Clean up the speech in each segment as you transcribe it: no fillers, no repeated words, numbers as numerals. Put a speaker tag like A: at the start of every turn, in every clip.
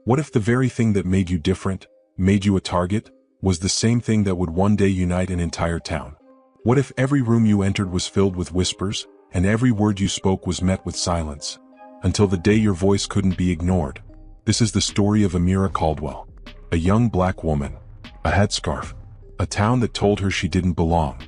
A: What if the very thing that made you different, made you a target, was the same thing that would one day unite an entire town? What if every room you entered was filled with whispers, and every word you spoke was met with silence, until the day your voice couldn't be ignored? This is the story of Amira Caldwell, a young black woman, a headscarf, a town that told her she didn't belong,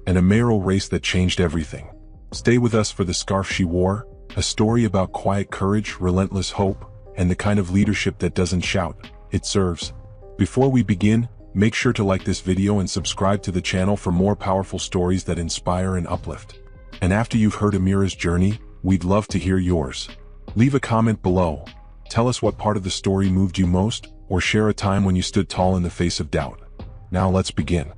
A: and a mayoral race that changed everything. Stay with us for the scarf she wore, a story about quiet courage, relentless hope, and the kind of leadership that doesn't shout, it serves. Before we begin, make sure to like this video and subscribe to the channel for more powerful stories that inspire and uplift. And after you've heard Amira's journey, we'd love to hear yours. Leave a comment below. Tell us what part of the story moved you most, or share a time when you stood tall in the face of doubt. Now let's begin.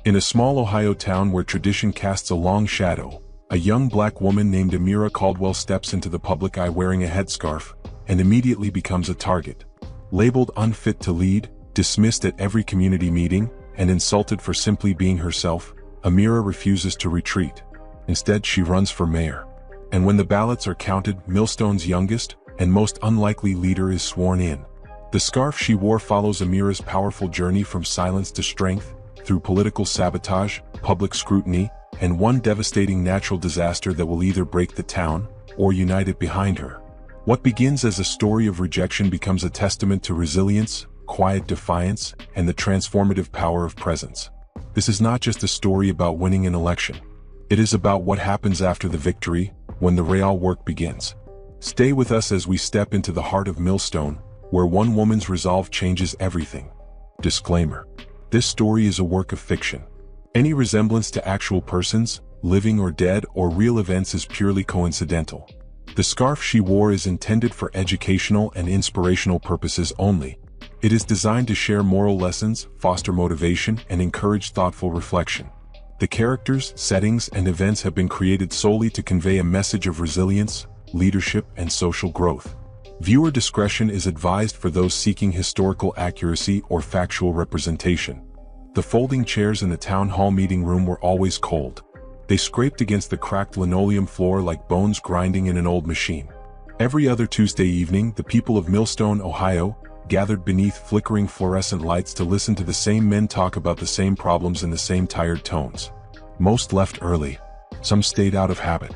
A: In a small Ohio town where tradition casts a long shadow, a young black woman named Amira Caldwell steps into the public eye wearing a headscarf, and immediately becomes a target. Labeled unfit to lead, dismissed at every community meeting, and insulted for simply being herself, Amira refuses to retreat. Instead, she runs for mayor. And when the ballots are counted, Millstone's youngest and most unlikely leader is sworn in. The scarf she wore follows Amira's powerful journey from silence to strength, through political sabotage, public scrutiny, and one devastating natural disaster that will either break the town or unite it behind her. What begins as a story of rejection becomes a testament to resilience, quiet defiance, and the transformative power of presence. This is not just a story about winning an election. It is about what happens after the victory, when the real work begins. Stay with us as we step into the heart of Millstone, where one woman's resolve changes everything. Disclaimer: this story is a work of fiction. Any resemblance to actual persons, living or dead, or real events is purely coincidental. The scarf she wore is intended for educational and inspirational purposes only. It is designed to share moral lessons, foster motivation, and encourage thoughtful reflection. The characters, settings, and events have been created solely to convey a message of resilience, leadership, and social growth. Viewer discretion is advised for those seeking historical accuracy or factual representation. The folding chairs in the town hall meeting room were always cold. They scraped against the cracked linoleum floor like bones grinding in an old machine. Every other Tuesday evening, the people of Millstone, Ohio, gathered beneath flickering fluorescent lights to listen to the same men talk about the same problems in the same tired tones. Most left early. Some stayed out of habit.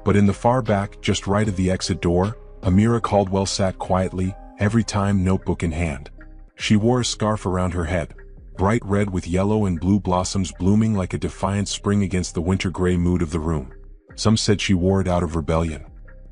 A: But in the far back, just right of the exit door, Amira Caldwell sat quietly, every time notebook in hand. She wore a scarf around her head, bright red with yellow and blue blossoms blooming like a defiant spring against the winter gray mood of the room. Some said she wore it out of rebellion.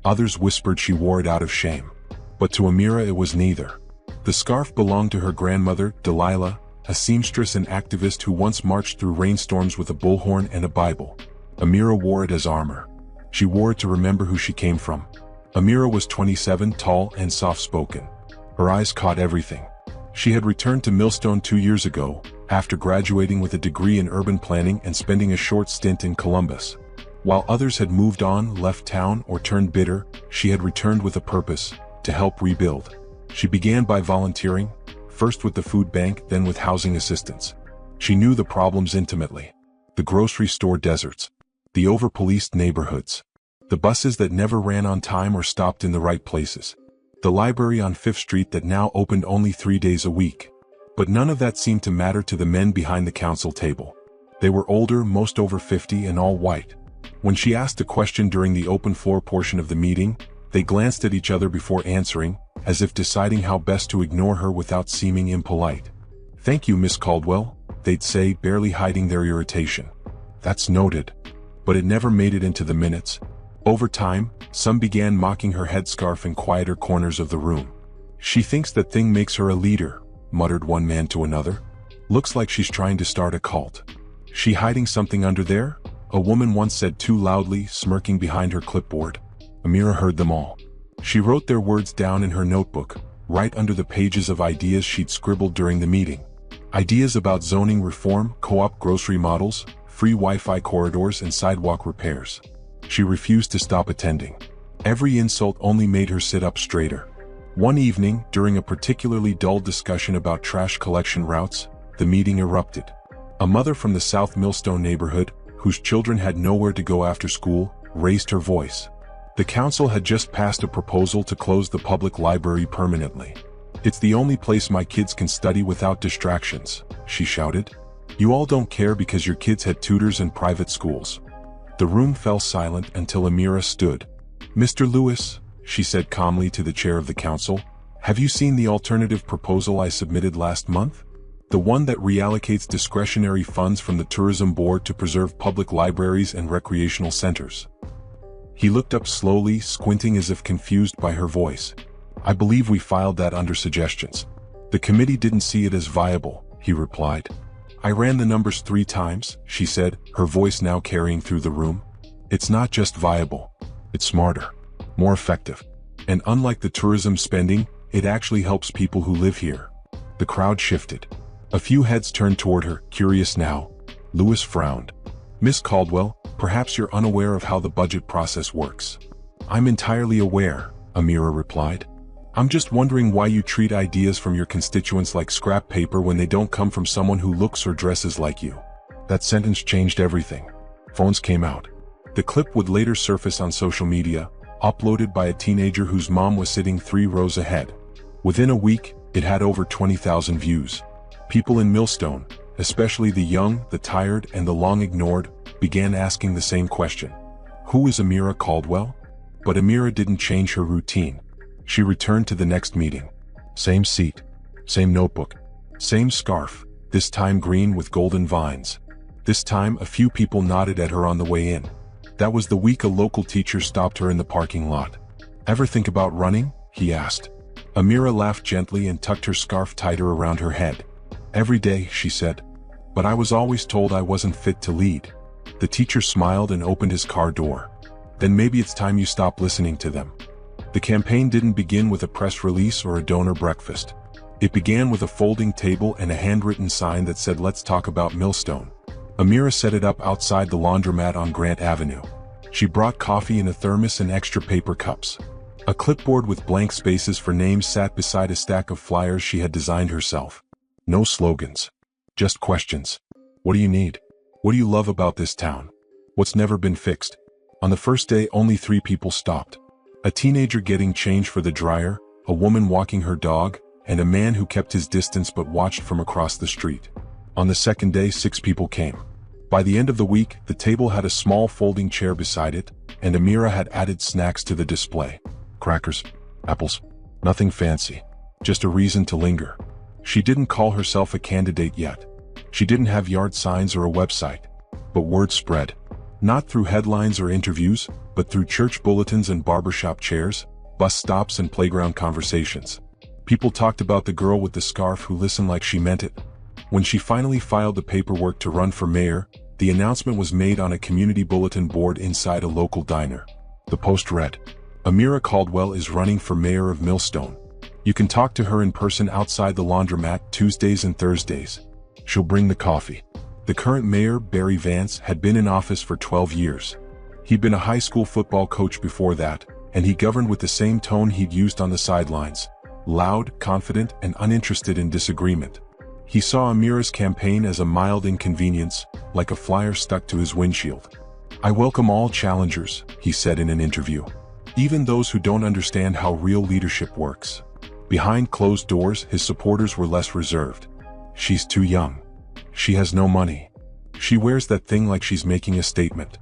A: Others whispered she wore it out of shame. But to Amira it was neither. The scarf belonged to her grandmother, Delilah, a seamstress and activist who once marched through rainstorms with a bullhorn and a Bible. Amira wore it as armor. She wore it to remember who she came from. Amira was 27, tall and soft-spoken. Her eyes caught everything. She had returned to Millstone 2 years ago, after graduating with a degree in urban planning and spending a short stint in Columbus. While others had moved on, left town, or turned bitter, she had returned with a purpose: to help rebuild. She began by volunteering, first with the food bank, then with housing assistance. She knew the problems intimately. The grocery store deserts. The over-policed neighborhoods. The buses that never ran on time or stopped in the right places. The library on 5th Street that now opened only 3 days a week. But none of that seemed to matter to the men behind the council table. They were older, most over 50, and all white. When she asked a question during the open floor portion of the meeting, they glanced at each other before answering, as if deciding how best to ignore her without seeming impolite. "Thank you, Miss Caldwell," they'd say, barely hiding their irritation. "That's noted." But it never made it into the minutes. Over time, some began mocking her headscarf in quieter corners of the room. "She thinks that thing makes her a leader," muttered one man to another. "Looks like she's trying to start a cult." "She hiding something under there?" a woman once said too loudly, smirking behind her clipboard. Amira heard them all. She wrote their words down in her notebook, right under the pages of ideas she'd scribbled during the meeting. Ideas about zoning reform, co-op grocery models, free Wi-Fi corridors, and sidewalk repairs. She refused to stop attending. Every insult only made her sit up straighter. One evening, during a particularly dull discussion about trash collection routes, the meeting erupted. A mother from the South Millstone neighborhood, whose children had nowhere to go after school, raised her voice. The council had just passed a proposal to close the public library permanently. It's the only place my kids can study without distractions, she shouted. You all don't care because your kids had tutors and private schools. The room fell silent until Amira stood. Mr. Lewis, she said calmly to the chair of the council, have you seen the alternative proposal I submitted last month? The one that reallocates discretionary funds from the tourism board to preserve public libraries and recreational centers. He looked up slowly, squinting as if confused by her voice. I believe we filed that under suggestions. The committee didn't see it as viable, he replied. I ran the numbers 3 times, she said, her voice now carrying through the room. It's not just viable. It's smarter, more effective. And unlike the tourism spending, it actually helps people who live here. The crowd shifted. A few heads turned toward her, curious now. Lewis frowned. Miss Caldwell, perhaps you're unaware of how the budget process works. I'm entirely aware, Amira replied. I'm just wondering why you treat ideas from your constituents like scrap paper when they don't come from someone who looks or dresses like you. That sentence changed everything. Phones came out. The clip would later surface on social media, uploaded by a teenager whose mom was sitting 3 rows ahead. Within a week, it had over 20,000 views. People in Millstone, especially the young, the tired, and the long ignored, began asking the same question. Who is Amira Caldwell? But Amira didn't change her routine. She returned to the next meeting. Same seat, same notebook, same scarf, this time green with golden vines. This time a few people nodded at her on the way in. That was the week a local teacher stopped her in the parking lot. Ever think about running? He asked. Amira laughed gently and tucked her scarf tighter around her head. Every day, she said. But I was always told I wasn't fit to lead. The teacher smiled and opened his car door. Then maybe it's time you stop listening to them. The campaign didn't begin with a press release or a donor breakfast. It began with a folding table and a handwritten sign that said, "Let's talk about Millstone." Amira set it up outside the laundromat on Grant Avenue. She brought coffee in a thermos and extra paper cups. A clipboard with blank spaces for names sat beside a stack of flyers she had designed herself. No slogans. Just questions. What do you need? What do you love about this town? What's never been fixed? On the first day, only 3 people stopped. A teenager getting change for the dryer, a woman walking her dog, and a man who kept his distance but watched from across the street. On the second day, 6 people came. By the end of the week, the table had a small folding chair beside it, and Amira had added snacks to the display. Crackers, apples, nothing fancy, just a reason to linger. She didn't call herself a candidate yet. She didn't have yard signs or a website. But word spread. Not through headlines or interviews, but through church bulletins and barbershop chairs, bus stops and playground conversations. People talked about the girl with the scarf who listened like she meant it. When she finally filed the paperwork to run for mayor, the announcement was made on a community bulletin board inside a local diner. The post read, Amira Caldwell is running for mayor of Millstone. You can talk to her in person outside the laundromat Tuesdays and Thursdays. She'll bring the coffee. The current mayor, Barry Vance, had been in office for 12 years. He'd been a high school football coach before that, and he governed with the same tone he'd used on the sidelines. Loud, confident, and uninterested in disagreement. He saw Amira's campaign as a mild inconvenience, like a flyer stuck to his windshield. I welcome all challengers, he said in an interview. Even those who don't understand how real leadership works. Behind closed doors, his supporters were less reserved. She's too young. She has no money. She wears that thing like she's making a statement.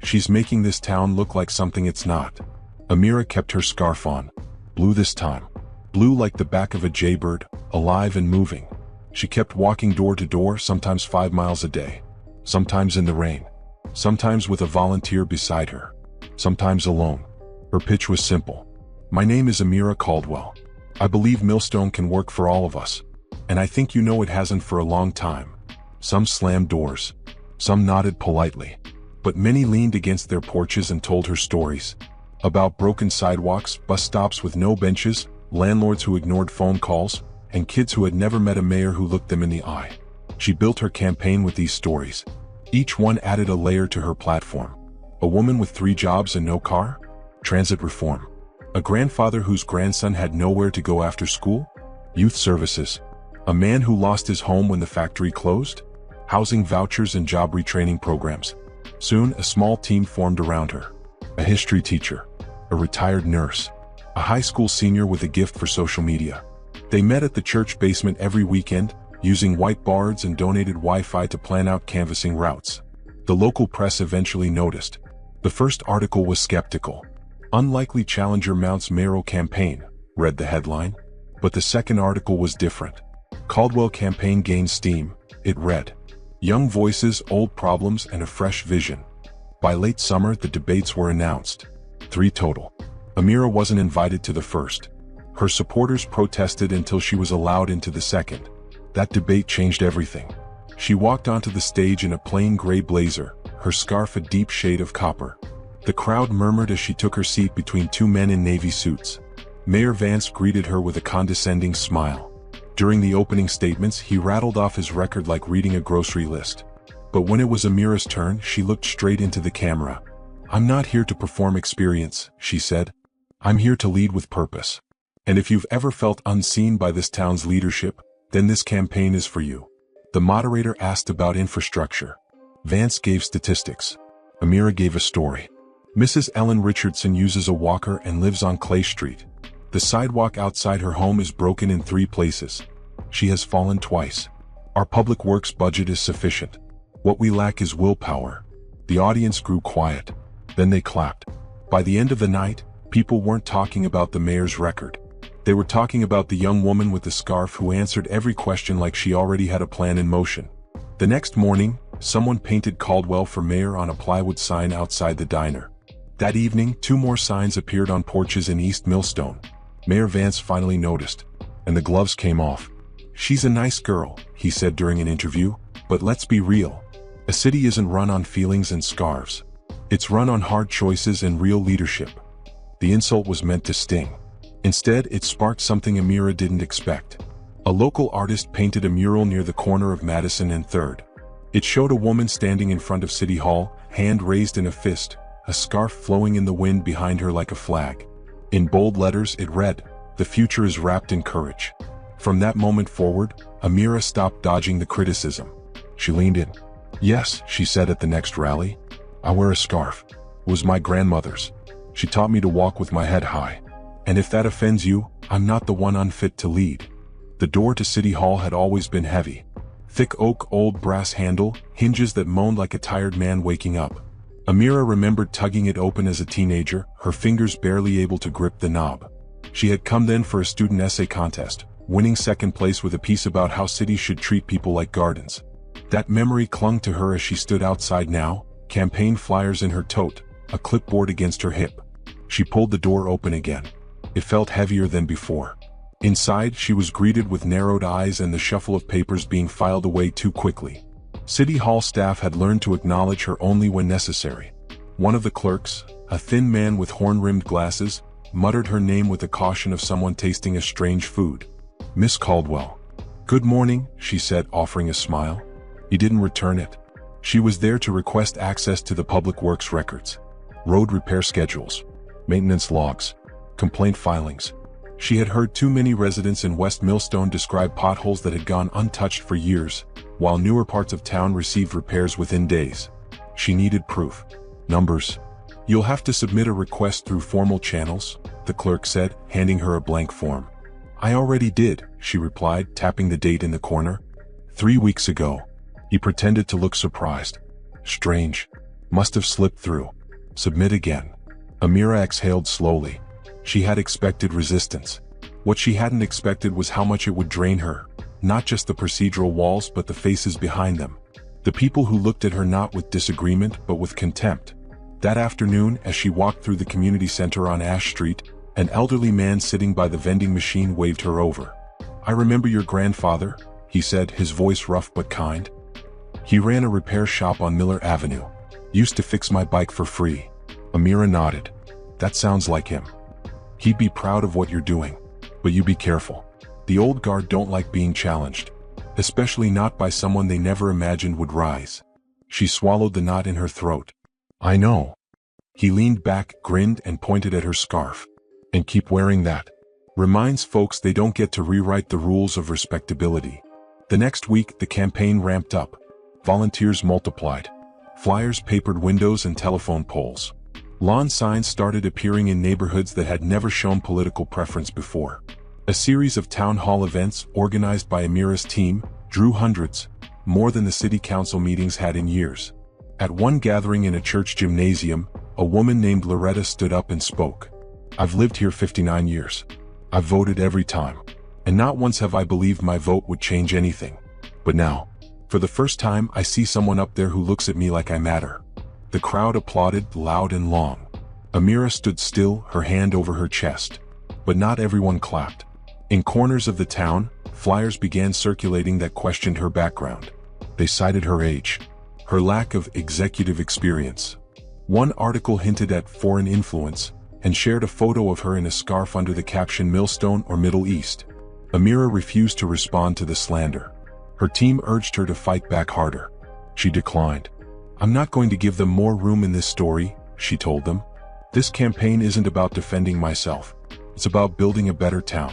A: She's making this town look like something it's not. Amira kept her scarf on. Blue this time. Blue like the back of a jaybird, alive and moving. She kept walking door to door, sometimes 5 miles a day. Sometimes in the rain. Sometimes with a volunteer beside her. Sometimes alone. Her pitch was simple. My name is Amira Caldwell. I believe Millstone can work for all of us. And I think you know it hasn't for a long time. Some slammed doors. Some nodded politely. But many leaned against their porches and told her stories. About broken sidewalks, bus stops with no benches, landlords who ignored phone calls, and kids who had never met a mayor who looked them in the eye. She built her campaign with these stories. Each one added a layer to her platform. A woman with 3 jobs and no car? Transit reform. A grandfather whose grandson had nowhere to go after school? Youth services. A man who lost his home when the factory closed? Housing vouchers and job retraining programs. Soon, a small team formed around her. A history teacher. A retired nurse. A high school senior with a gift for social media. They met at the church basement every weekend, using whiteboards and donated Wi-Fi to plan out canvassing routes. The local press eventually noticed. The first article was skeptical. "Unlikely challenger mounts mayoral campaign," read the headline. But the second article was different. "Caldwell campaign gains steam," it read. "Young voices, old problems, and a fresh vision." By late summer, the debates were announced. 3 total. Amira wasn't invited to the first. Her supporters protested until she was allowed into the second. That debate changed everything. She walked onto the stage in a plain gray blazer, her scarf a deep shade of copper. The crowd murmured as she took her seat between 2 men in navy suits. Mayor Vance greeted her with a condescending smile. During the opening statements, he rattled off his record like reading a grocery list. But when it was Amira's turn, she looked straight into the camera. "I'm not here to perform experience," she said. "I'm here to lead with purpose. And if you've ever felt unseen by this town's leadership, then this campaign is for you." The moderator asked about infrastructure. Vance gave statistics. Amira gave a story. "Mrs. Ellen Richardson uses a walker and lives on Clay Street. The sidewalk outside her home is broken in 3 places. She has fallen twice. Our public works budget is sufficient. What we lack is willpower." The audience grew quiet. Then they clapped. By the end of the night, people weren't talking about the mayor's record. They were talking about the young woman with the scarf who answered every question like she already had a plan in motion. The next morning, someone painted Caldwell for mayor on a plywood sign outside the diner. That evening, 2 more signs appeared on porches in East Millstone. Mayor Vance finally noticed, and the gloves came off. "She's a nice girl," he said during an interview, "but let's be real. A city isn't run on feelings and scarves. It's run on hard choices and real leadership." The insult was meant to sting. Instead, it sparked something Amira didn't expect. A local artist painted a mural near the corner of Madison and 3rd. It showed a woman standing in front of City Hall, hand raised in a fist, a scarf flowing in the wind behind her like a flag. In bold letters it read, "The future is wrapped in courage." From that moment forward, Amira stopped dodging the criticism. She leaned in. "Yes," she said at the next rally. "I wear a scarf. It was my grandmother's. She taught me to walk with my head high. And if that offends you, I'm not the one unfit to lead." The door to City Hall had always been heavy. Thick oak, old brass handle, hinges that moaned like a tired man waking up. Amira remembered tugging it open as a teenager, her fingers barely able to grip the knob. She had come then for a student essay contest, winning 2nd place with a piece about how cities should treat people like gardens. That memory clung to her as she stood outside now, campaign flyers in her tote, a clipboard against her hip. She pulled the door open again. It felt heavier than before. Inside, she was greeted with narrowed eyes and the shuffle of papers being filed away too quickly. City Hall staff had learned to acknowledge her only when necessary. One of the clerks, a thin man with horn-rimmed glasses, muttered her name with the caution of someone tasting a strange food. "Miss Caldwell." "Good morning," she said, offering a smile. He didn't return it. She was there to request access to the public works records. Road repair schedules. Maintenance logs. Complaint filings. She had heard too many residents in West Millstone describe potholes that had gone untouched for years, while newer parts of town received repairs within days. She needed proof. Numbers. "You'll have to submit a request through formal channels," the clerk said, handing her a blank form. "I already did," she replied, tapping the date in the corner. 3 weeks ago." He pretended to look surprised. "Strange. Must have slipped through. Submit again." Amira exhaled slowly. She had expected resistance. What she hadn't expected was how much it would drain her, not just the procedural walls but the faces behind them. The people who looked at her not with disagreement but with contempt. That afternoon, as she walked through the community center on Ash Street, an elderly man sitting by the vending machine waved her over. "I remember your grandfather," he said, his voice rough but kind. "He ran a repair shop on Miller Avenue. Used to fix my bike for free." Amira nodded. "That sounds like him. He'd be proud of what you're doing. But you be careful. The old guard don't like being challenged. Especially not by someone they never imagined would rise." She swallowed the knot in her throat. "I know." He leaned back, grinned, and pointed at her scarf. "And keep wearing that. Reminds folks they don't get to rewrite the rules of respectability." The next week, the campaign ramped up. Volunteers multiplied. Flyers papered windows and telephone poles. Lawn signs started appearing in neighborhoods that had never shown political preference before. A series of town hall events organized by Amira's team drew hundreds, more than the city council meetings had in years. At one gathering in a church gymnasium, a woman named Loretta stood up and spoke. "I've lived here 59 years. I've voted every time. And not once have I believed my vote would change anything. But now, for the first time, I see someone up there who looks at me like I matter." The crowd applauded loud and long. Amira stood still, her hand over her chest. But not everyone clapped. In corners of the town, flyers began circulating that questioned her background. They cited her age, her lack of executive experience. One article hinted at foreign influence and shared a photo of her in a scarf under the caption "Millstone or Middle East." Amira refused to respond to the slander. Her team urged her to fight back harder. She declined. "I'm not going to give them more room in this story," she told them. "This campaign isn't about defending myself. It's about building a better town.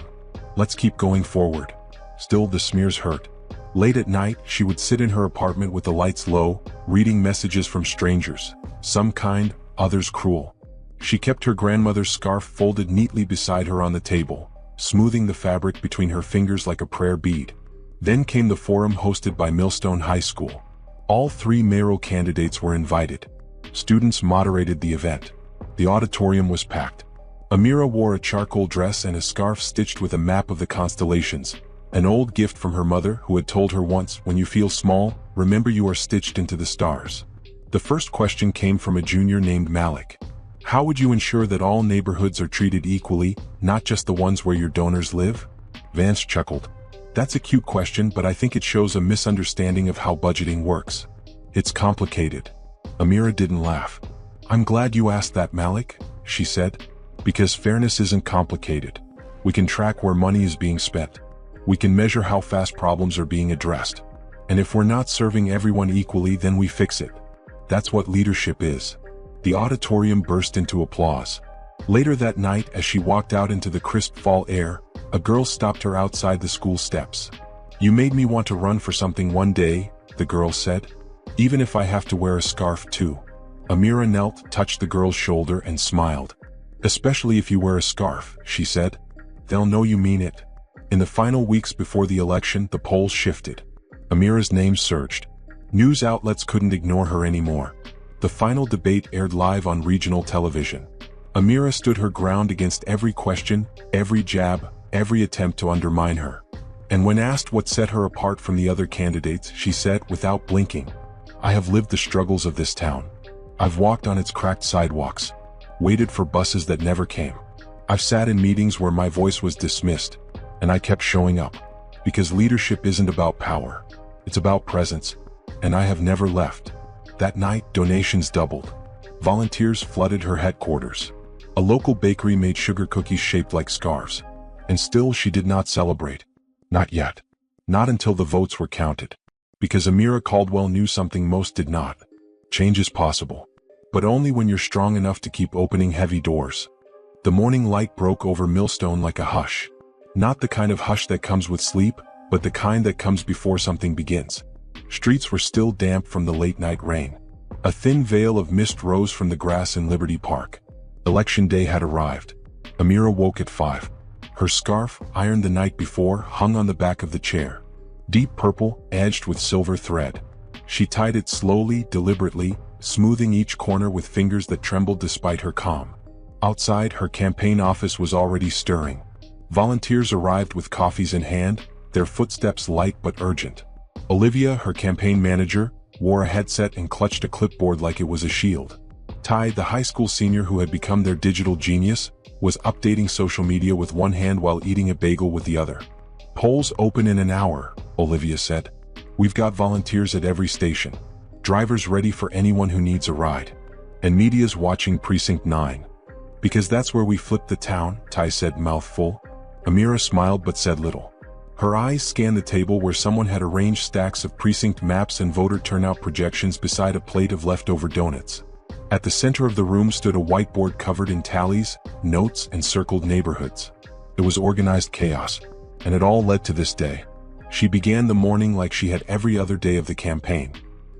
A: Let's keep going forward." Still, the smears hurt. Late at night, she would sit in her apartment with the lights low, reading messages from strangers, some kind, others cruel. She kept her grandmother's scarf folded neatly beside her on the table, smoothing the fabric between her fingers like a prayer bead. Then came the forum hosted by Millstone High School. All 3 mayoral candidates were invited. Students moderated the event. The auditorium was packed. Amira wore a charcoal dress and a scarf stitched with a map of the constellations, an old gift from her mother who had told her once, "When you feel small, remember you are stitched into the stars." The first question came from a junior named Malik. "How would you ensure that all neighborhoods are treated equally, not just the ones where your donors live?" Vance chuckled. "That's a cute question, but I think it shows a misunderstanding of how budgeting works. It's complicated." Amira didn't laugh. "I'm glad you asked that, Malik," she said. "Because fairness isn't complicated. We can track where money is being spent. We can measure how fast problems are being addressed. And if we're not serving everyone equally, then we fix it. That's what leadership is." The auditorium burst into applause. Later that night, as she walked out into the crisp fall air, a girl stopped her outside the school steps. "You made me want to run for something one day," the girl said. "Even if I have to wear a scarf too." Amira knelt, touched the girl's shoulder, and smiled. "Especially if you wear a scarf," she said. "They'll know you mean it." In the final weeks before the election, the polls shifted. Amira's name surged. News outlets couldn't ignore her anymore. The final debate aired live on regional television. Amira stood her ground against every question, every jab, every attempt to undermine her. And when asked what set her apart from the other candidates, she said, without blinking, "I have lived the struggles of this town. I've walked on its cracked sidewalks, waited for buses that never came. I've sat in meetings where my voice was dismissed, and I kept showing up. Because leadership isn't about power. It's about presence. And I have never left." That night, donations doubled. Volunteers flooded her headquarters. A local bakery made sugar cookies shaped like scarves. And still she did not celebrate. Not yet. Not until the votes were counted. Because Amira Caldwell knew something most did not. Change is possible. But only when you're strong enough to keep opening heavy doors. The morning light broke over Millstone like a hush. Not the kind of hush that comes with sleep, but the kind that comes before something begins. Streets were still damp from the late-night rain. A thin veil of mist rose from the grass in Liberty Park. Election day had arrived. Amira woke at 5. Her scarf, ironed the night before, hung on the back of the chair. Deep purple, edged with silver thread. She tied it slowly, deliberately, smoothing each corner with fingers that trembled despite her calm. Outside, her campaign office was already stirring. Volunteers arrived with coffees in hand, their footsteps light but urgent. Olivia, her campaign manager, wore a headset and clutched a clipboard like it was a shield. Ty, the high school senior who had become their digital genius, was updating social media with one hand while eating a bagel with the other. "Polls open in an hour," Olivia said. "We've got volunteers at every station. Drivers ready for anyone who needs a ride. And media's watching Precinct 9. Because that's where we flip the town," Ty said, mouth full. Amira smiled but said little. Her eyes scanned the table where someone had arranged stacks of precinct maps and voter turnout projections beside a plate of leftover donuts. At the center of the room stood a whiteboard covered in tallies, notes, and circled neighborhoods. It was organized chaos, and it all led to this day. She began the morning like she had every other day of the campaign.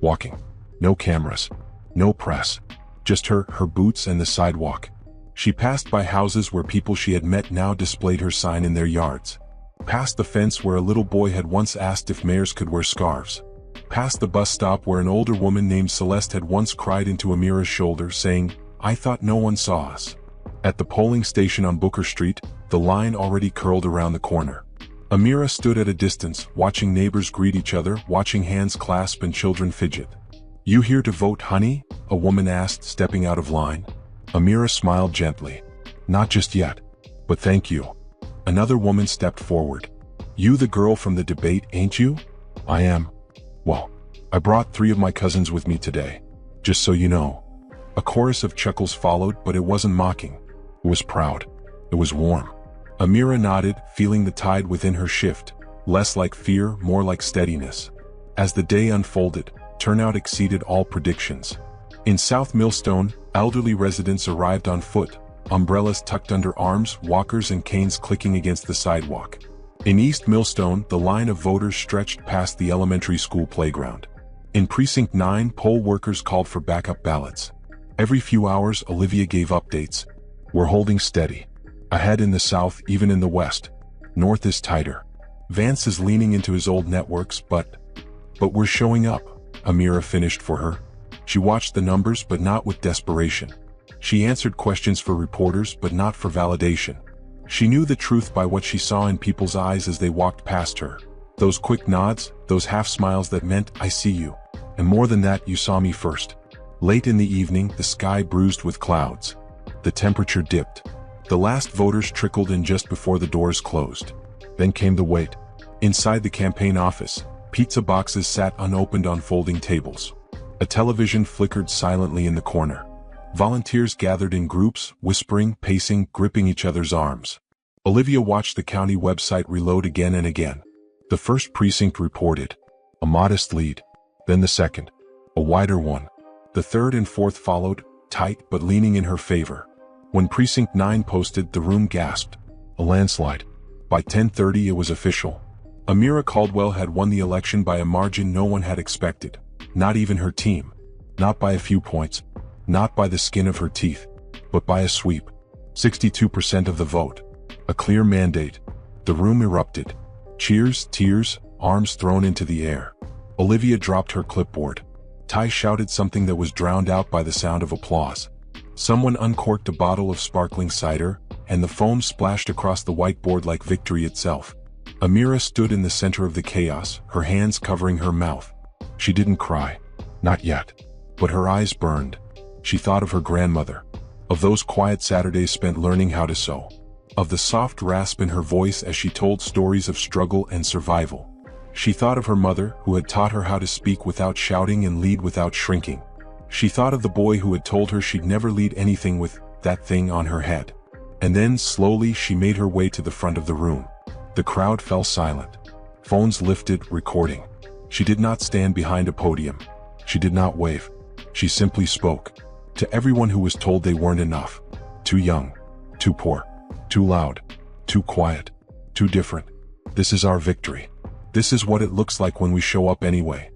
A: Walking. No cameras. No press. Just her boots and the sidewalk. She passed by houses where people she had met now displayed her sign in their yards. Past the fence where a little boy had once asked if mayors could wear scarves. Past the bus stop where an older woman named Celeste had once cried into Amira's shoulder saying, "I thought no one saw us." At the polling station on Booker Street, the line already curled around the corner. Amira stood at a distance, watching neighbors greet each other, watching hands clasp and children fidget. "You here to vote, honey?" a woman asked, stepping out of line. Amira smiled gently. "Not just yet. But thank you." Another woman stepped forward. "You the girl from the debate, ain't you?" "I am. Well, I brought 3 of my cousins with me today. Just so you know." A chorus of chuckles followed, but it wasn't mocking. It was proud. It was warm. Amira nodded, feeling the tide within her shift, less like fear, more like steadiness. As the day unfolded, turnout exceeded all predictions. In South Millstone, elderly residents arrived on foot, umbrellas tucked under arms, walkers and canes clicking against the sidewalk. In East Millstone, the line of voters stretched past the elementary school playground. In Precinct 9, poll workers called for backup ballots. Every few hours, Olivia gave updates. "We're holding steady. Ahead in the south, even in the west. North is tighter. Vance is leaning into his old networks, but we're showing up," Amira finished for her. She watched the numbers, but not with desperation. She answered questions for reporters, but not for validation. She knew the truth by what she saw in people's eyes as they walked past her. Those quick nods, those half smiles that meant, "I see you. And more than that, you saw me first." Late in the evening, the sky bruised with clouds. The temperature dipped. The last voters trickled in just before the doors closed. Then came the wait. Inside the campaign office, pizza boxes sat unopened on folding tables. A television flickered silently in the corner. Volunteers gathered in groups, whispering, pacing, gripping each other's arms. Olivia watched the county website reload again and again. The first precinct reported a modest lead, then the second, a wider one. The third and fourth followed, tight but leaning in her favor. When Precinct 9 posted, the room gasped. A landslide. By 10:30 it was official. Amira Caldwell had won the election by a margin no one had expected. Not even her team. Not by a few points. Not by the skin of her teeth. But by a sweep. 62% of the vote. A clear mandate. The room erupted. Cheers, tears, arms thrown into the air. Olivia dropped her clipboard. Ty shouted something that was drowned out by the sound of applause. Someone uncorked a bottle of sparkling cider, and the foam splashed across the whiteboard like victory itself. Amira stood in the center of the chaos, her hands covering her mouth. She didn't cry. Not yet. But her eyes burned. She thought of her grandmother. Of those quiet Saturdays spent learning how to sew. Of the soft rasp in her voice as she told stories of struggle and survival. She thought of her mother, who had taught her how to speak without shouting and lead without shrinking. She thought of the boy who had told her she'd never lead anything with that thing on her head. And then, slowly, she made her way to the front of the room. The crowd fell silent. Phones lifted, recording. She did not stand behind a podium. She did not wave. She simply spoke. To everyone who was told they weren't enough. Too young. Too poor. Too loud. Too quiet. Too different. This is our victory. This is what it looks like when we show up anyway.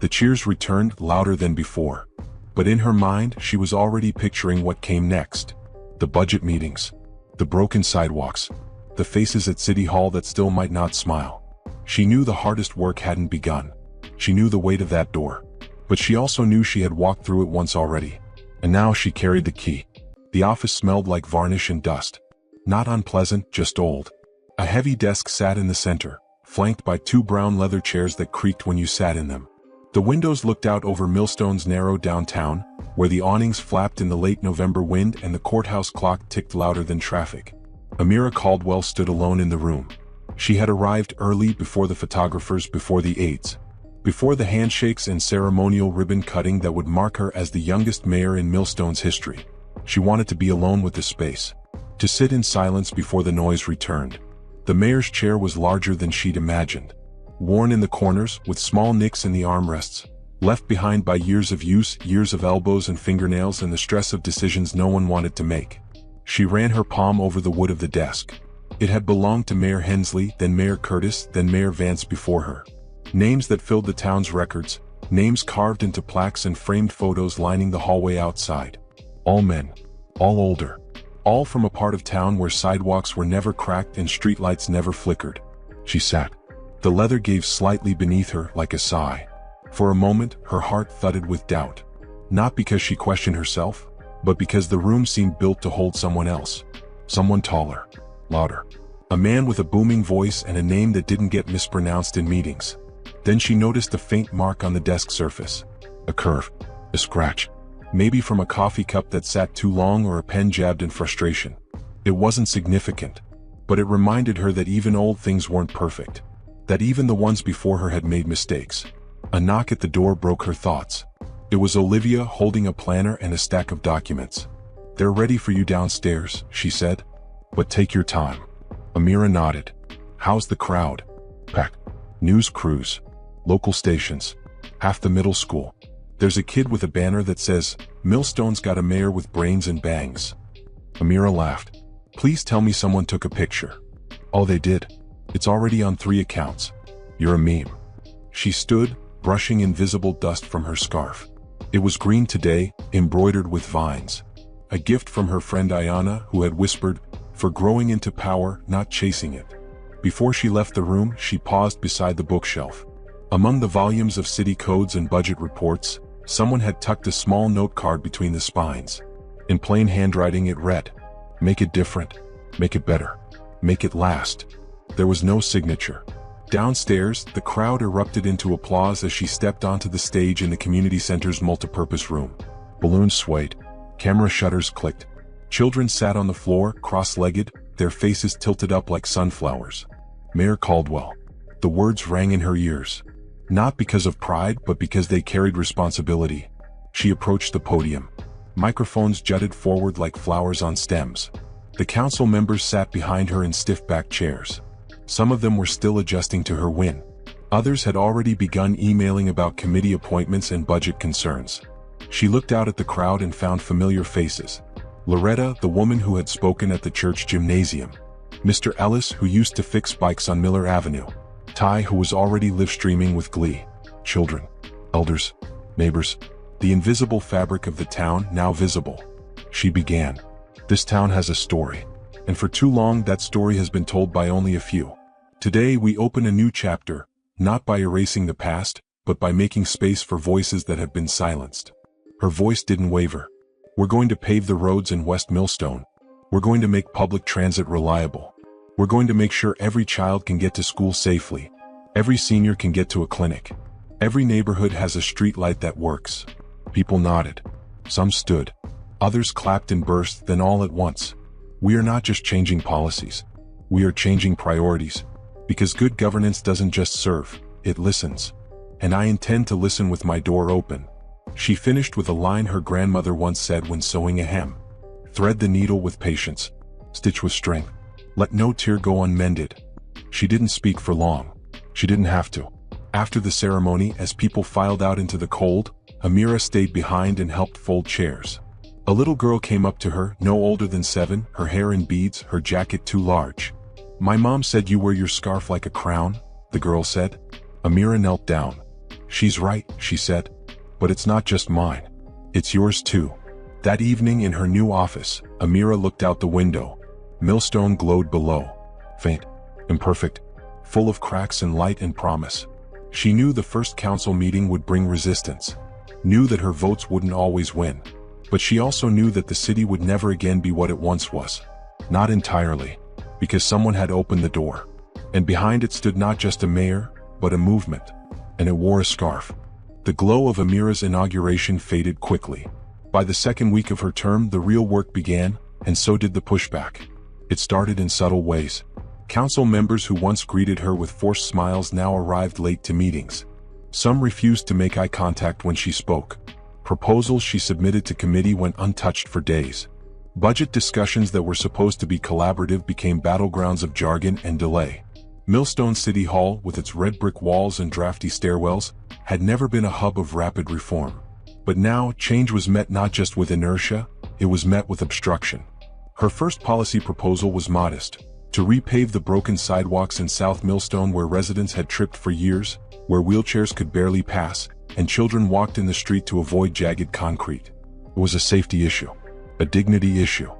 A: The cheers returned, louder than before. But in her mind, she was already picturing what came next. The budget meetings. The broken sidewalks. The faces at City Hall that still might not smile. She knew the hardest work hadn't begun. She knew the weight of that door. But she also knew she had walked through it once already. And now she carried the key. The office smelled like varnish and dust. Not unpleasant, just old. A heavy desk sat in the center, flanked by 2 brown leather chairs that creaked when you sat in them. The windows looked out over Millstone's narrow downtown, where the awnings flapped in the late November wind and the courthouse clock ticked louder than traffic. Amira Caldwell stood alone in the room. She had arrived early, before the photographers, before the aides. Before the handshakes and ceremonial ribbon cutting that would mark her as the youngest mayor in Millstone's history. She wanted to be alone with the space. To sit in silence before the noise returned. The mayor's chair was larger than she'd imagined. Worn in the corners, with small nicks in the armrests. Left behind by years of use, years of elbows and fingernails and the stress of decisions no one wanted to make. She ran her palm over the wood of the desk. It had belonged to Mayor Hensley, then Mayor Curtis, then Mayor Vance before her. Names that filled the town's records, names carved into plaques and framed photos lining the hallway outside. All men. All older. All from a part of town where sidewalks were never cracked and streetlights never flickered. She sat. The leather gave slightly beneath her like a sigh. For a moment, her heart thudded with doubt. Not because she questioned herself, but because the room seemed built to hold someone else. Someone taller, louder. A man with a booming voice and a name that didn't get mispronounced in meetings. Then she noticed a faint mark on the desk surface. A curve. A scratch. Maybe from a coffee cup that sat too long or a pen jabbed in frustration. It wasn't significant, but it reminded her that even old things weren't perfect. That even the ones before her had made mistakes. A knock at the door broke her thoughts. It was Olivia holding a planner and a stack of documents. "They're ready for you downstairs," she said. "But take your time." Amira nodded. "How's the crowd?" "Packed. News crews. Local stations. Half the middle school. There's a kid with a banner that says, 'Millstone's got a mayor with brains and bangs.'" Amira laughed. "Please tell me someone took a picture." "Oh, they did. It's already on 3 accounts. You're a meme." She stood, brushing invisible dust from her scarf. It was green today, embroidered with vines. A gift from her friend Ayana, who had whispered, "For growing into power, not chasing it." Before she left the room, she paused beside the bookshelf. Among the volumes of city codes and budget reports, someone had tucked a small note card between the spines. In plain handwriting it read, "Make it different. Make it better. Make it last." There was no signature. Downstairs, the crowd erupted into applause as she stepped onto the stage in the community center's multipurpose room. Balloons swayed. Camera shutters clicked. Children sat on the floor, cross-legged, their faces tilted up like sunflowers. "Mayor Caldwell." The words rang in her ears. Not because of pride, but because they carried responsibility. She approached the podium. Microphones jutted forward like flowers on stems. The council members sat behind her in stiff-backed chairs. Some of them were still adjusting to her win. Others had already begun emailing about committee appointments and budget concerns. She looked out at the crowd and found familiar faces. Loretta, the woman who had spoken at the church gymnasium. Mr. Ellis, who used to fix bikes on Miller Avenue. Ty, who was already live-streaming with glee. Children, elders, neighbors. The invisible fabric of the town now visible. She began. "This town has a story. And for too long that story has been told by only a few. Today we open a new chapter, not by erasing the past, but by making space for voices that have been silenced." Her voice didn't waver. "We're going to pave the roads in West Millstone. We're going to make public transit reliable. We're going to make sure every child can get to school safely. Every senior can get to a clinic. Every neighborhood has a street light that works." People nodded. Some stood. Others clapped and burst, then all at once. "We are not just changing policies. We are changing priorities. Because good governance doesn't just serve, it listens. And I intend to listen with my door open." She finished with a line her grandmother once said when sewing a hem. "Thread the needle with patience. Stitch with strength. Let no tear go unmended." She didn't speak for long. She didn't have to. After the ceremony, as people filed out into the cold, Amira stayed behind and helped fold chairs. A little girl came up to her, no older than 7, her hair in beads, her jacket too large. "My mom said you wear your scarf like a crown," the girl said. Amira knelt down. "She's right," she said. "But it's not just mine. It's yours too." That evening in her new office, Amira looked out the window. Millstone glowed below. Faint, imperfect, full of cracks and light and promise. She knew the first council meeting would bring resistance. Knew that her votes wouldn't always win. But she also knew that the city would never again be what it once was. Not entirely, because someone had opened the door. And behind it stood not just a mayor, but a movement. And it wore a scarf. The glow of Amira's inauguration faded quickly. By the second week of her term, the real work began, and so did the pushback. It started in subtle ways. Council members who once greeted her with forced smiles now arrived late to meetings. Some refused to make eye contact when she spoke. Proposals she submitted to committee went untouched for days. Budget discussions that were supposed to be collaborative became battlegrounds of jargon and delay. Millstone City Hall, with its red brick walls and drafty stairwells, had never been a hub of rapid reform. But now, change was met not just with inertia, it was met with obstruction. Her first policy proposal was modest: to repave the broken sidewalks in South Millstone where residents had tripped for years, where wheelchairs could barely pass, and children walked in the street to avoid jagged concrete. It was a safety issue, a dignity issue.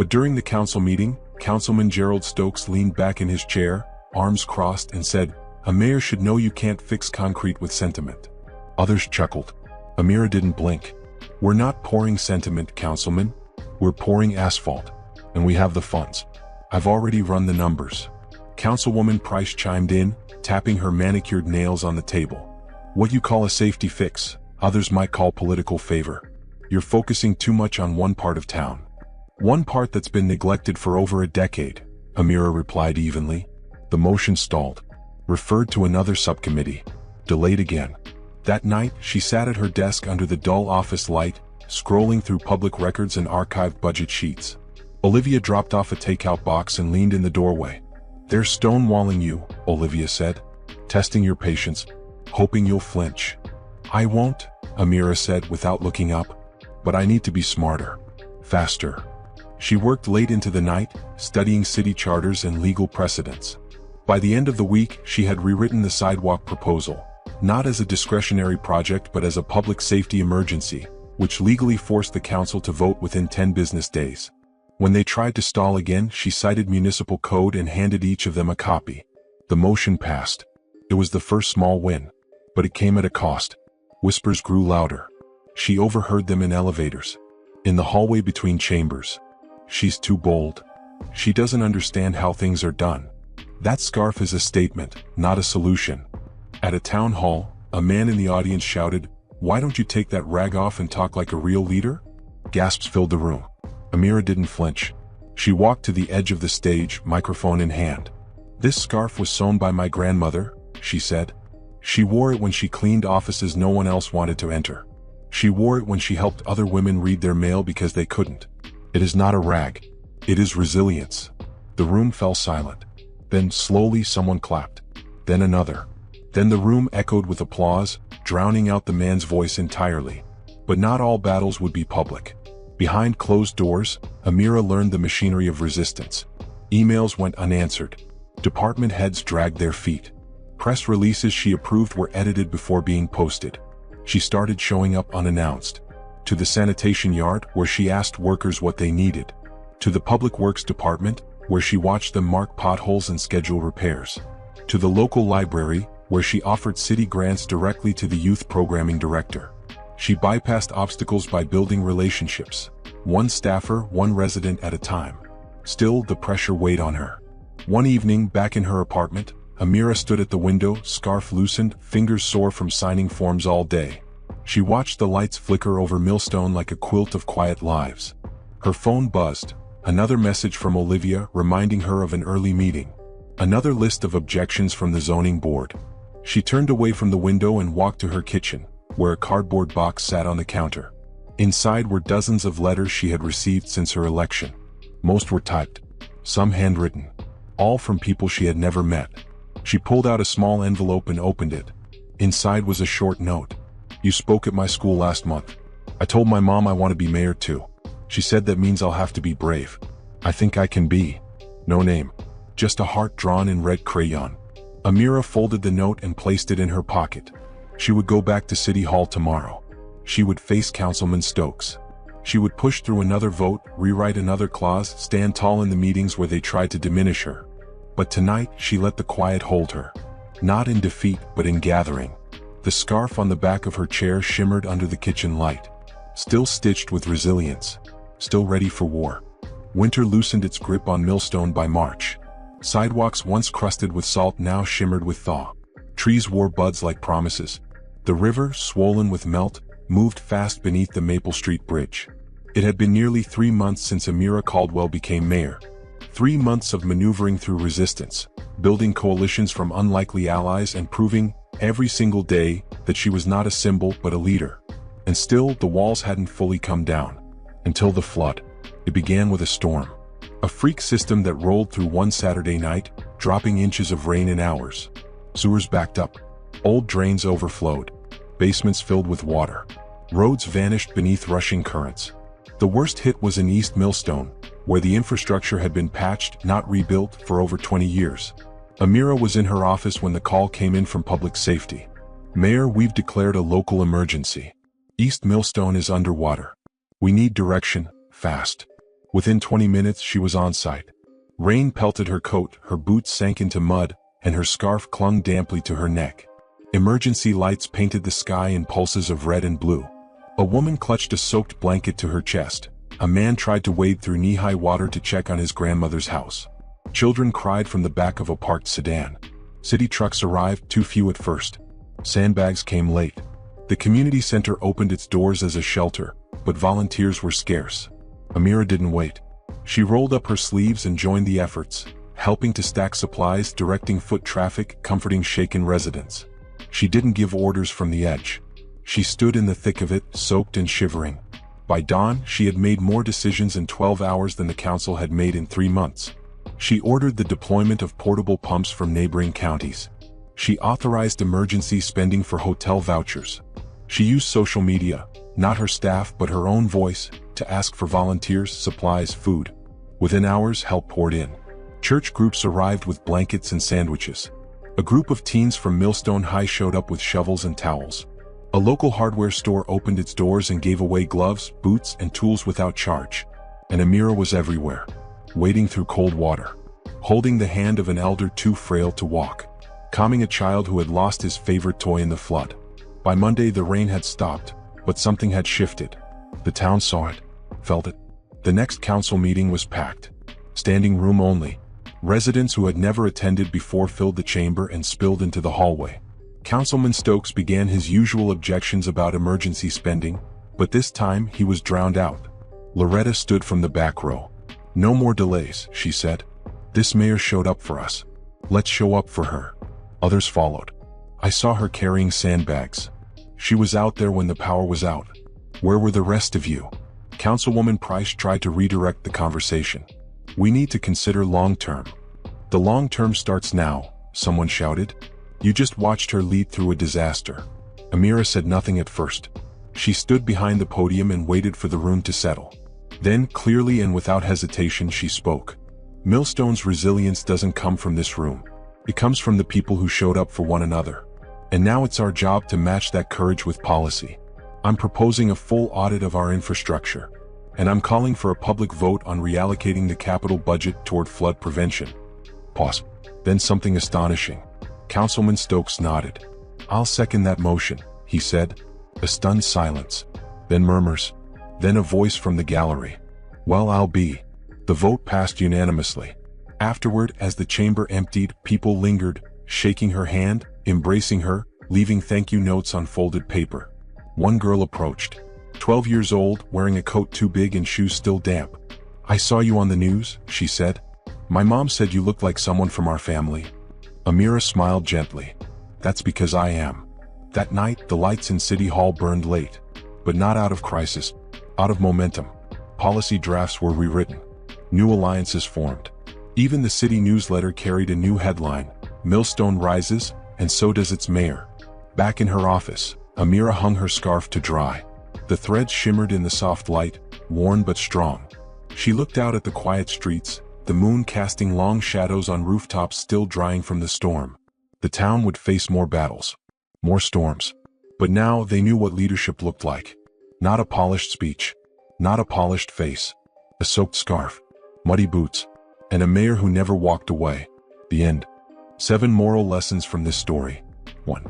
A: But during the council meeting, Councilman Gerald Stokes leaned back in his chair, arms crossed, and said, "A mayor should know you can't fix concrete with sentiment." Others chuckled. Amira didn't blink. "We're not pouring sentiment, Councilman. We're pouring asphalt. And we have the funds. I've already run the numbers." Councilwoman Price chimed in, tapping her manicured nails on the table. "What you call a safety fix, others might call political favor. You're focusing too much on one part of town. One part that's been neglected for over a decade," Amira replied evenly. The motion stalled. Referred to another subcommittee. Delayed again. That night, she sat at her desk under the dull office light, scrolling through public records and archived budget sheets. Olivia dropped off a takeout box and leaned in the doorway. "They're stonewalling you," Olivia said. "Testing your patience, hoping you'll flinch." "I won't," Amira said without looking up. "But I need to be smarter. Faster." She worked late into the night, studying city charters and legal precedents. By the end of the week, she had rewritten the sidewalk proposal, not as a discretionary project but as a public safety emergency, which legally forced the council to vote within 10 business days. When they tried to stall again, she cited municipal code and handed each of them a copy. The motion passed. It was the first small win. But it came at a cost. Whispers grew louder. She overheard them in elevators. In the hallway between chambers. "She's too bold. She doesn't understand how things are done." That scarf is a statement, not a solution. At a town hall, a man in the audience shouted, "Why don't you take that rag off and talk like a real leader?" Gasps filled the room. Amira didn't flinch. She walked to the edge of the stage, microphone in hand. "This scarf was sewn by my grandmother," she said. "She wore it when she cleaned offices no one else wanted to enter. She wore it when she helped other women read their mail because they couldn't. It is not a rag. It is resilience." The room fell silent. Then slowly someone clapped. Then another. Then the room echoed with applause, drowning out the man's voice entirely. But not all battles would be public. Behind closed doors, Amira learned the machinery of resistance. Emails went unanswered. Department heads dragged their feet. Press releases she approved were edited before being posted. She started showing up unannounced. To the sanitation yard, where she asked workers what they needed. To the public works department, where she watched them mark potholes and schedule repairs. To the local library, where she offered city grants directly to the youth programming director. She bypassed obstacles by building relationships. One staffer, one resident at a time. Still, the pressure weighed on her. One evening, back in her apartment, Amira stood at the window, scarf loosened, fingers sore from signing forms all day. She watched the lights flicker over Millstone like a quilt of quiet lives. Her phone buzzed. Another message from Olivia reminding her of an early meeting. Another list of objections from the zoning board. She turned away from the window and walked to her kitchen, where a cardboard box sat on the counter. Inside were dozens of letters she had received since her election. Most were typed. Some handwritten. All from people she had never met. She pulled out a small envelope and opened it. Inside was a short note. "You spoke at my school last month. I told my mom I want to be mayor too. She said that means I'll have to be brave. I think I can be." No name. Just a heart drawn in red crayon. Amira folded the note and placed it in her pocket. She would go back to City Hall tomorrow. She would face Councilman Stokes. She would push through another vote, rewrite another clause, stand tall in the meetings where they tried to diminish her. But tonight, she let the quiet hold her. Not in defeat, but in gathering. The scarf on the back of her chair shimmered under the kitchen light. Still stitched with resilience. Still ready for war. Winter loosened its grip on Millstone by March. Sidewalks once crusted with salt now shimmered with thaw. Trees wore buds like promises. The river, swollen with melt, moved fast beneath the Maple Street Bridge. It had been nearly 3 months since Amira Caldwell became mayor. 3 months of maneuvering through resistance, building coalitions from unlikely allies and proving, every single day, that she was not a symbol but a leader. And still, the walls hadn't fully come down. Until the flood. It began with a storm. A freak system that rolled through one Saturday night, dropping inches of rain in hours. Sewers backed up. Old drains overflowed. Basements filled with water. Roads vanished beneath rushing currents. The worst hit was in East Millstone, where the infrastructure had been patched, not rebuilt, for over 20 years. Amira was in her office when the call came in from public safety. "Mayor, we've declared a local emergency. East Millstone is underwater. We need direction, fast." Within 20 minutes she was on site. Rain pelted her coat, her boots sank into mud, and her scarf clung damply to her neck. Emergency lights painted the sky in pulses of red and blue. A woman clutched a soaked blanket to her chest. A man tried to wade through knee-high water to check on his grandmother's house. Children cried from the back of a parked sedan. City trucks arrived, too few at first. Sandbags came late. The community center opened its doors as a shelter, but volunteers were scarce. Amira didn't wait. She rolled up her sleeves and joined the efforts, helping to stack supplies, directing foot traffic, comforting shaken residents. She didn't give orders from the edge. She stood in the thick of it, soaked and shivering. By dawn, she had made more decisions in 12 hours than the council had made in 3 months. She ordered the deployment of portable pumps from neighboring counties. She authorized emergency spending for hotel vouchers. She used social media, not her staff but her own voice, to ask for volunteers, supplies, food. Within hours, help poured in. Church groups arrived with blankets and sandwiches. A group of teens from Millstone High showed up with shovels and towels. A local hardware store opened its doors and gave away gloves, boots, and tools without charge. And Amira was everywhere, wading through cold water, holding the hand of an elder too frail to walk, calming a child who had lost his favorite toy in the flood. By Monday the rain had stopped, but something had shifted. The town saw it, felt it. The next council meeting was packed. Standing room only. Residents who had never attended before filled the chamber and spilled into the hallway. Councilman Stokes began his usual objections about emergency spending, but this time he was drowned out. Loretta stood from the back row. "No more delays," she said. "This mayor showed up for us. Let's show up for her." Others followed. "I saw her carrying sandbags. She was out there when the power was out. Where were the rest of you?" Councilwoman Price tried to redirect the conversation. "We need to consider long-term." "The long-term starts now," someone shouted. "You just watched her lead through a disaster." Amira said nothing at first. She stood behind the podium and waited for the room to settle. Then, clearly and without hesitation, she spoke. "Millstone's resilience doesn't come from this room. It comes from the people who showed up for one another. And now it's our job to match that courage with policy. I'm proposing a full audit of our infrastructure. And I'm calling for a public vote on reallocating the capital budget toward flood prevention." Pause. Then something astonishing. Councilman Stokes nodded. "I'll second that motion," he said. A stunned silence. Then murmurs. Then a voice from the gallery. "Well, I'll be." The vote passed unanimously. Afterward, as the chamber emptied, people lingered, shaking her hand, embracing her, leaving thank you notes on folded paper. One girl approached. 12 years old, wearing a coat too big and shoes still damp. "I saw you on the news," she said. "My mom said you looked like someone from our family." Amira smiled gently. "That's because I am." That night, the lights in City Hall burned late. But not out of crisis, out of momentum. Policy drafts were rewritten. New alliances formed. Even the city newsletter carried a new headline, "Millstone rises, and so does its mayor." Back in her office, Amira hung her scarf to dry. The threads shimmered in the soft light, worn but strong. She looked out at the quiet streets, the moon casting long shadows on rooftops still drying from the storm. The town would face more battles, more storms. But now they knew what leadership looked like. Not a polished speech, not a polished face, a soaked scarf, muddy boots, and a mayor who never walked away. The end. 7 moral lessons from this story. 1.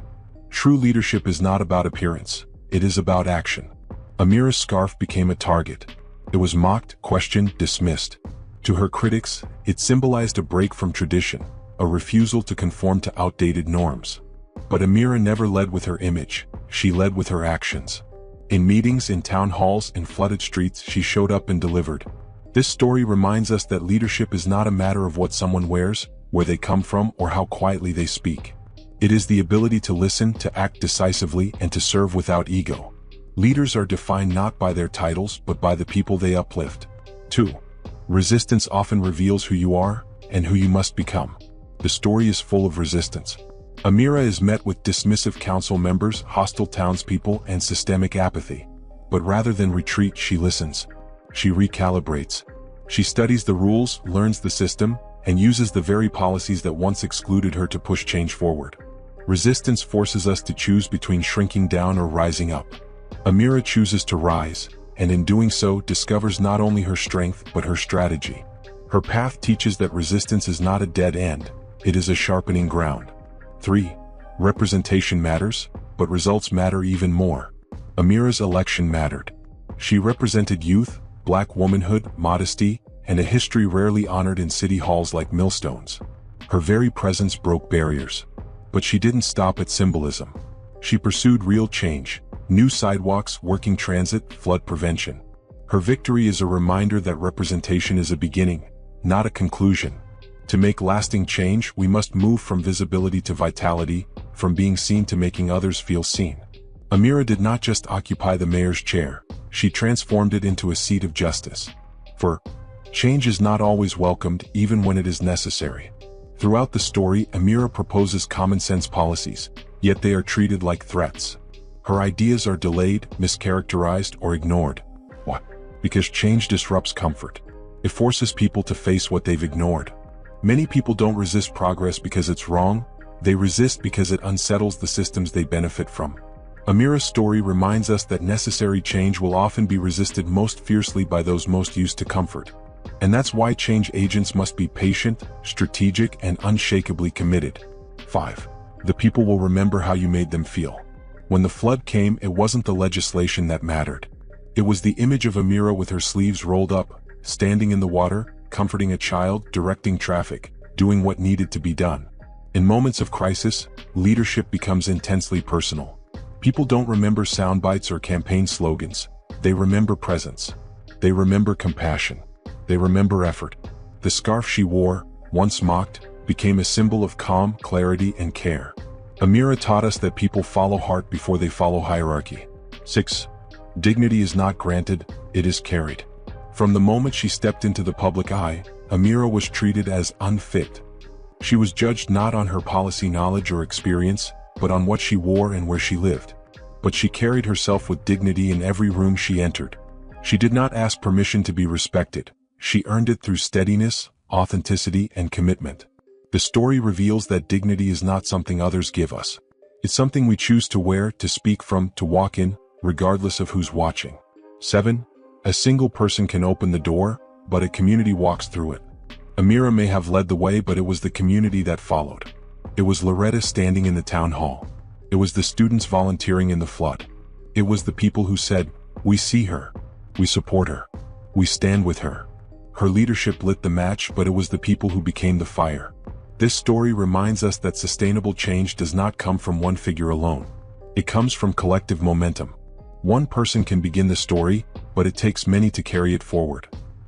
A: True leadership is not about appearance, it is about action. Amira's scarf became a target. It was mocked, questioned, dismissed. To her critics, it symbolized a break from tradition, a refusal to conform to outdated norms. But Amira never led with her image, she led with her actions. In meetings, in town halls, in flooded streets, she showed up and delivered. This story reminds us that leadership is not a matter of what someone wears, where they come from, or how quietly they speak. It is the ability to listen, to act decisively, and to serve without ego. Leaders are defined not by their titles, but by the people they uplift. 2. Resistance often reveals who you are, and who you must become. The story is full of resistance. Amira is met with dismissive council members, hostile townspeople, and systemic apathy. But rather than retreat, she listens. She recalibrates. She studies the rules, learns the system, and uses the very policies that once excluded her to push change forward. Resistance forces us to choose between shrinking down or rising up. Amira chooses to rise, and in doing so discovers not only her strength but her strategy. Her path teaches that resistance is not a dead end, it is a sharpening ground. 3. Representation matters, but results matter even more. Amira's election mattered. She represented youth, black womanhood, modesty, and a history rarely honored in city halls like millstones. Her very presence broke barriers. But she didn't stop at symbolism. She pursued real change: new sidewalks, working transit, flood prevention. Her victory is a reminder that representation is a beginning, not a conclusion. To make lasting change, we must move from visibility to vitality, from being seen to making others feel seen. Amira did not just occupy the mayor's chair, she transformed it into a seat of justice. For change is not always welcomed, even when it is necessary. Throughout the story, Amira proposes common-sense policies, yet they are treated like threats. Her ideas are delayed, mischaracterized, or ignored. Why? Because change disrupts comfort. It forces people to face what they've ignored. Many people don't resist progress because it's wrong, they resist because it unsettles the systems they benefit from. Amira's story reminds us that necessary change will often be resisted most fiercely by those most used to comfort. And that's why change agents must be patient, strategic, and unshakably committed. 5. The people will remember how you made them feel. When the flood came, it wasn't the legislation that mattered. It was the image of Amira with her sleeves rolled up, standing in the water, comforting a child, directing traffic, doing what needed to be done. In moments of crisis, leadership becomes intensely personal. People don't remember sound bites or campaign slogans. They remember presence. They remember compassion. They remember effort. The scarf she wore, once mocked, became a symbol of calm, clarity, and care. Amira taught us that people follow heart before they follow hierarchy. 6. Dignity is not granted, it is carried. From the moment she stepped into the public eye, Amira was treated as unfit. She was judged not on her policy knowledge or experience, but on what she wore and where she lived. But she carried herself with dignity in every room she entered. She did not ask permission to be respected. She earned it through steadiness, authenticity, and commitment. The story reveals that dignity is not something others give us. It's something we choose to wear, to speak from, to walk in, regardless of who's watching. 7. A single person can open the door, but a community walks through it. Amira may have led the way, but it was the community that followed. It was Loretta standing in the town hall. It was the students volunteering in the flood. It was the people who said, "We see her. We support her. We stand with her." Her leadership lit the match, but it was the people who became the fire. This story reminds us that sustainable change does not come from one figure alone. It comes from collective momentum. One person can begin the story, but it takes many to carry it forward.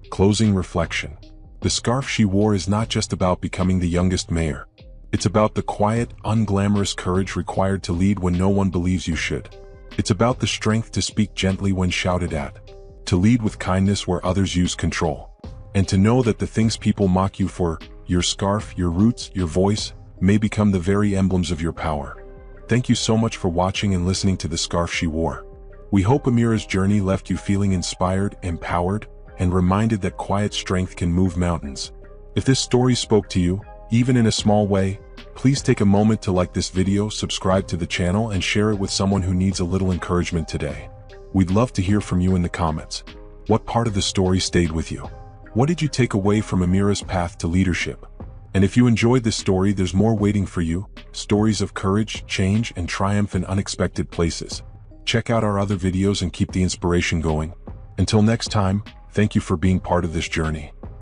A: Closing reflection. The scarf she wore is not just about becoming the youngest mayor. It's about the quiet, unglamorous courage required to lead when no one believes you should. It's about the strength to speak gently when shouted at, to lead with kindness where others use control, and to know that the things people mock you for, your scarf, your roots, your voice, may become the very emblems of your power. Thank you so much for watching and listening to The Scarf She Wore. We hope Amira's journey left you feeling inspired, empowered, and reminded that quiet strength can move mountains. If this story spoke to you, even in a small way, please take a moment to like this video, subscribe to the channel, and share it with someone who needs a little encouragement today. We'd love to hear from you in the comments. What part of the story stayed with you? What did you take away from Amira's path to leadership? And if you enjoyed this story, there's more waiting for you, stories of courage, change, and triumph in unexpected places. Check out our other videos and keep the inspiration going. Until next time, thank you for being part of this journey.